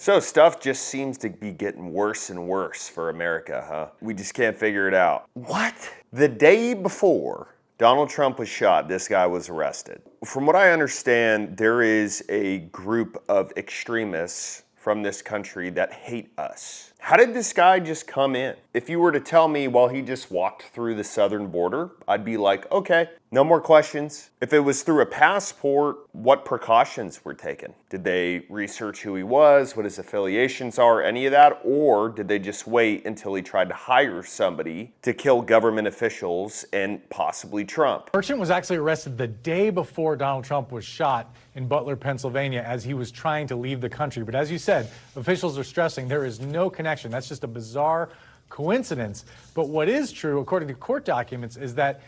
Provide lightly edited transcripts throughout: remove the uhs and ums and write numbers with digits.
So stuff just seems to be getting worse and worse for America, huh? We just can't figure it out. What? The day before Donald Trump was shot, this guy was arrested. From what I understand, there is a group of extremists from this country that hate us. How did this guy just come in? If you were to tell me, well, he just walked through the southern border, I'd be like, okay, no more questions. If it was through a passport, what precautions were taken? Did they research who he was, what his affiliations are, any of that? Or did they just wait until he tried to hire somebody to kill government officials and possibly Trump? Merchant was actually arrested the day before Donald Trump was shot in Butler, Pennsylvania, as he was trying to leave the country. But as you said, officials are stressing there is no connection. That's just a bizarre coincidence. But what is true, according to court documents, is that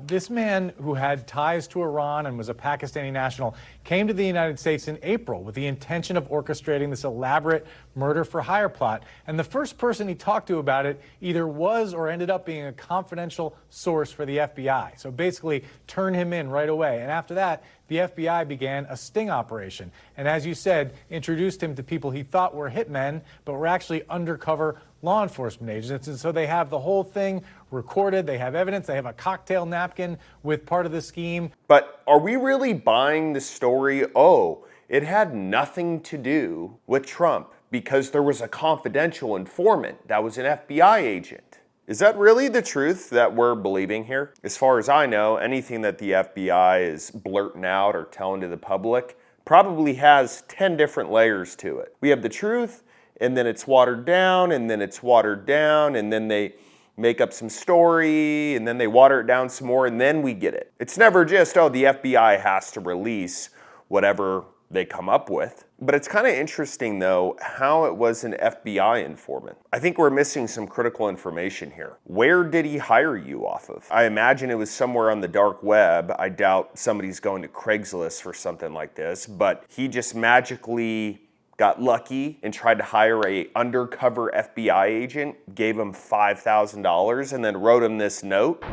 this man who had ties to Iran and was a Pakistani national came to the United States in April with the intention of orchestrating this elaborate murder for hire plot. And the first person he talked to about it either was or ended up being a confidential source for the FBI. So basically turn him in right away. And after that, the FBI began a sting operation. And as you said, introduced him to people he thought were hitmen, but were actually undercover law enforcement agents. And so they have the whole thing recorded. They have evidence. They have a cocktail napkin with part of the scheme. But are we really buying the story? Oh, it had nothing to do with Trump because there was a confidential informant that was an FBI agent. Is that really the truth that we're believing here? As far as I know, anything that the FBI is blurting out or telling to the public probably has 10 different layers to it. We have the truth, and then it's watered down, and then it's watered down, and then they make up some story, and then they water it down some more, and then we get it. It's never just, oh, the FBI has to release whatever they come up with. But it's kind of interesting, though, how it was an FBI informant. I think we're missing some critical information here. Where did he hire you off of? I imagine it was somewhere on the dark web. I doubt somebody's going to Craigslist for something like this, but he just magically got lucky and tried to hire a undercover FBI agent, gave him $5,000, and then wrote him this note.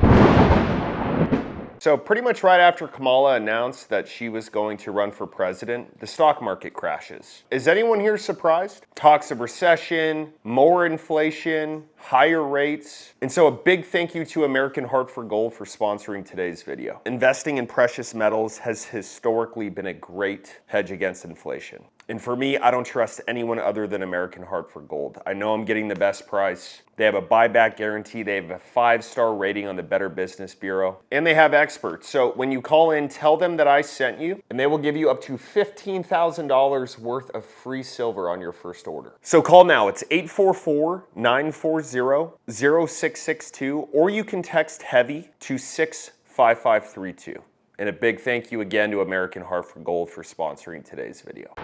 So pretty much right after Kamala announced that she was going to run for president, the stock market crashes. Is anyone here surprised? Talks of recession, more inflation, higher rates. And so a big thank you to American Heart for Gold for sponsoring today's video. Investing in precious metals has historically been a great hedge against inflation. And for me, I don't trust anyone other than American Heart for Gold. I know I'm getting the best price. They have a buyback guarantee. They have a 5-star rating on the Better Business Bureau. And they have experts. So when you call in, tell them that I sent you, and they will give you up to $15,000 worth of free silver on your first order. So call now. It's 844-940-0662, or you can text HEAVY to 65532. And a big thank you again to American Heart for Gold for sponsoring today's video.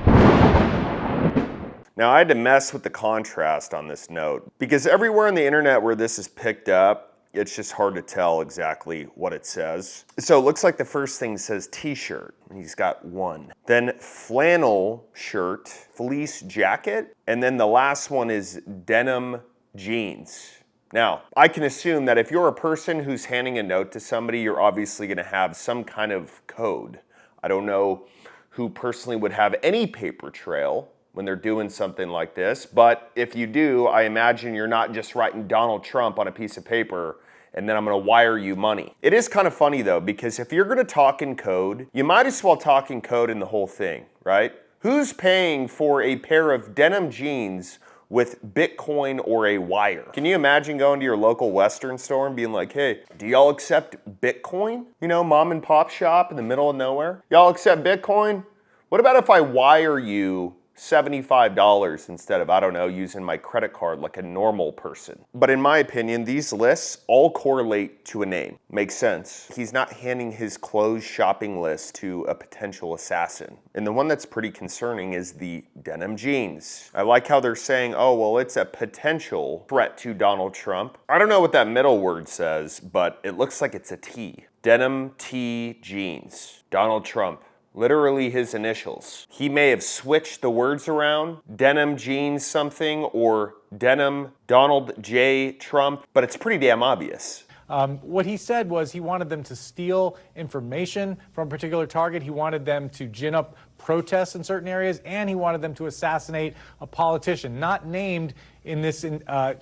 Now, I had to mess with the contrast on this note because everywhere on the internet where this is picked up, it's just hard to tell exactly what it says. So it looks like the first thing says t-shirt, and he's got one. Then flannel shirt, fleece jacket, and then the last one is denim jeans. Now, I can assume that if you're a person who's handing a note to somebody, you're obviously going to have some kind of code. I don't know who personally would have any paper trail when they're doing something like this, but if you do, I imagine you're not just writing Donald Trump on a piece of paper and then I'm going to wire you money. It is kind of funny though, because if you're going to talk in code, you might as well talk in code in the whole thing, right? Who's paying for a pair of denim jeans with Bitcoin or a wire? Can you imagine going to your local Western store and being like, hey, do y'all accept Bitcoin? You know, mom and pop shop in the middle of nowhere. Y'all accept Bitcoin? What about if I wire you $75 instead of, I don't know, using my credit card like a normal person? But in my opinion, these lists all correlate to a name. Makes sense. He's not handing his clothes shopping list to a potential assassin. And the one that's pretty concerning is the denim jeans. I like how they're saying, oh, well, it's a potential threat to Donald Trump. I don't know what that middle word says, but it looks like it's a T. Denim T jeans. Donald Trump. Literally his initials. He may have switched the words around, denim jeans something, or denim Donald J. Trump, but it's pretty damn obvious. What he said was he wanted them to steal information from a particular target. He wanted them to gin up protests in certain areas, and he wanted them to assassinate a politician, not named in this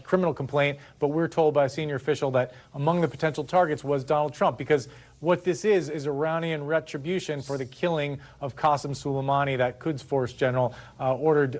criminal complaint, but we're told by a senior official that among the potential targets was Donald Trump, because what this is Iranian retribution for the killing of Qasem Soleimani, that Quds Force general, ordered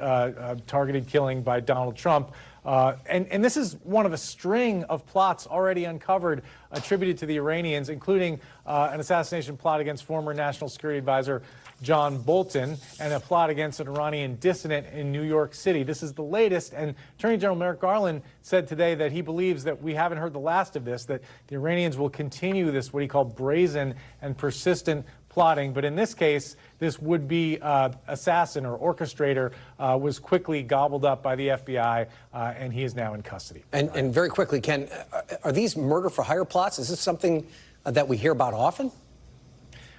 targeted killing by Donald Trump. And this is one of a string of plots already uncovered attributed to the Iranians, including an assassination plot against former National Security Advisor John Bolton and a plot against an Iranian dissident in New York City. This is the latest, and Attorney General Merrick Garland said today that he believes that we haven't heard the last of this, that the Iranians will continue this, what he called brazen and persistent plotting. But in this case, this would-be assassin or orchestrator was quickly gobbled up by the FBI, and he is now in custody. And very quickly, Ken, are these murder-for-hire plots? Is this something that we hear about often?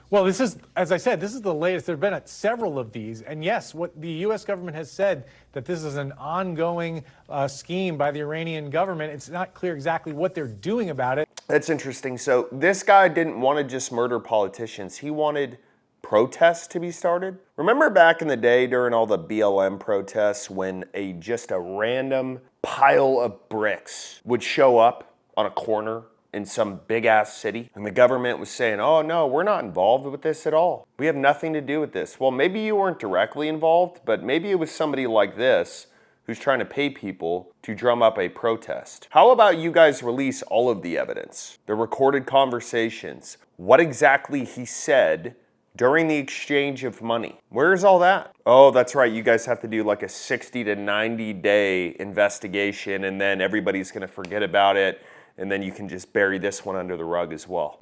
Well, this is, as I said, this is the latest. There have been several of these. And yes, what the U.S. government has said, that this is an ongoing scheme by the Iranian government. It's not clear exactly what they're doing about it. That's interesting. So this guy didn't want to just murder politicians. He wanted protests to be started. Remember back in the day during all the BLM protests when just a random pile of bricks would show up on a corner in some big-ass city, and the government was saying, oh no, we're not involved with this at all. We have nothing to do with this. Well, maybe you weren't directly involved, but maybe it was somebody like this who's trying to pay people to drum up a protest. How about you guys release all of the evidence, the recorded conversations, what exactly he said during the exchange of money? Where's all that? Oh, that's right, you guys have to do like a 60 to 90 day investigation, and then everybody's gonna forget about it, and then you can just bury this one under the rug as well.